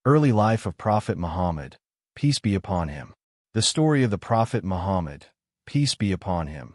Early life of Prophet Muhammad, peace be upon him. The story of the Prophet Muhammad, peace be upon him,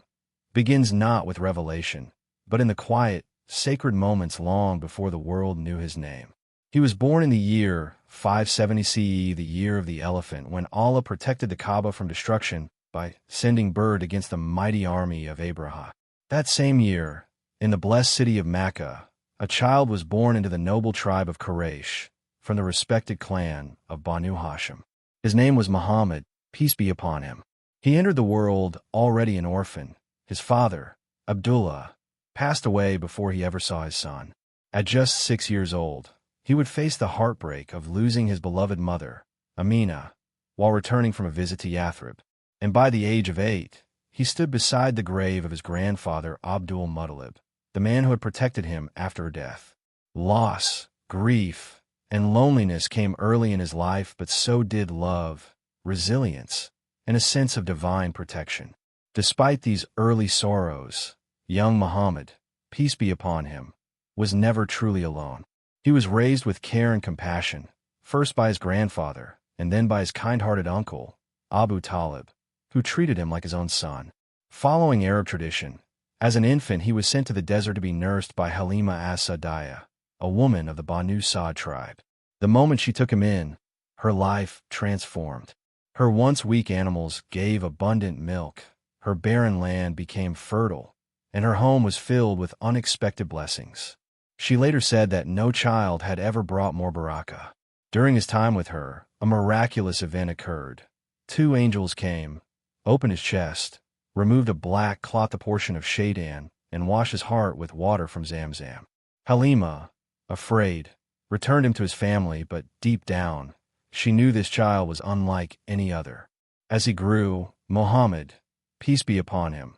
begins not with revelation, but in the quiet, sacred moments long before the world knew his name. He was born in the year 570 CE, the year of the elephant, when Allah protected the Kaaba from destruction by sending bird against the mighty army of Abraham. That same year, in the blessed city of Mecca, a child was born into the noble tribe of Quraysh, from the respected clan of Banu Hashim. His name was Muhammad, peace be upon him. He entered the world already an orphan. His father, Abdullah, passed away before he ever saw his son. At just 6 years old, he would face the heartbreak of losing his beloved mother, Amina, while returning from a visit to Yathrib. And by the age of 8, he stood beside the grave of his grandfather Abdul Muttalib, the man who had protected him after her death. Loss, grief, and loneliness came early in his life, but so did love, resilience, and a sense of divine protection. Despite these early sorrows, young Muhammad, peace be upon him, was never truly alone. He was raised with care and compassion, first by his grandfather, and then by his kind-hearted uncle, Abu Talib, who treated him like his own son. Following Arab tradition, as an infant he was sent to the desert to be nursed by Halima as-Sa'diyah, a woman of the Banu Sa'd tribe. The moment she took him in, her life transformed. Her once weak animals gave abundant milk, her barren land became fertile, and her home was filled with unexpected blessings. She later said that no child had ever brought more barakah. During his time with her, a miraculous event occurred. 2 angels came, opened his chest, removed a black cloth portion of shaitan, and washed his heart with water from Zamzam. Halima, afraid, returned him to his family, but deep down, she knew this child was unlike any other. As he grew, Muhammad, peace be upon him,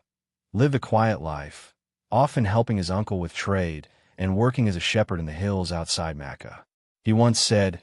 lived a quiet life, often helping his uncle with trade and working as a shepherd in the hills outside Mecca. He once said,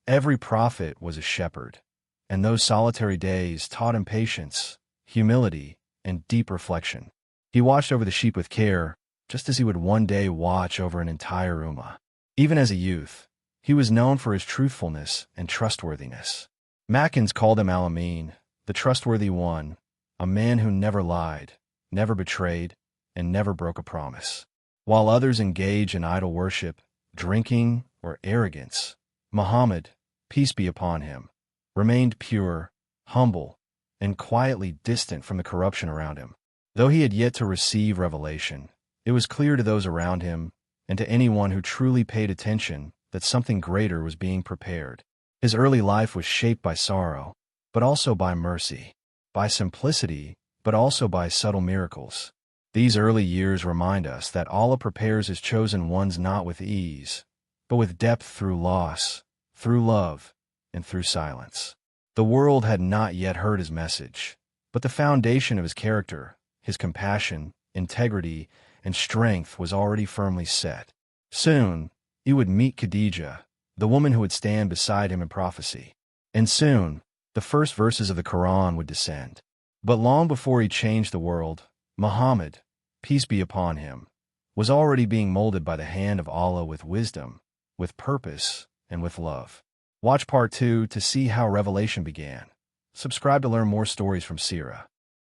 "Every prophet was a shepherd, and those solitary days taught him patience, humility, and deep reflection. He watched over the sheep with care, just as he would one day watch over an entire ummah." Even as a youth, he was known for his truthfulness and trustworthiness. Makkans called him Al-Amin, the trustworthy one, a man who never lied, never betrayed, and never broke a promise. While others engaged in idol worship, drinking, or arrogance, Muhammad, peace be upon him, remained pure, humble, and quietly distant from the corruption around him. Though he had yet to receive revelation, it was clear to those around him and to anyone who truly paid attention that something greater was being prepared. His early life was shaped by sorrow, but also by mercy, by simplicity, but also by subtle miracles. These early years remind us that Allah prepares his chosen ones not with ease, but with depth through loss, through love, and through silence. The world had not yet heard his message, but the foundation of his character, his compassion, integrity, and strength was already firmly set. Soon, he would meet Khadijah, the woman who would stand beside him in prophecy. And soon, the first verses of the Quran would descend. But long before he changed the world, Muhammad, peace be upon him, was already being molded by the hand of Allah with wisdom, with purpose, and with love. Watch part 2 to see how revelation began. Subscribe to learn more stories from seerah.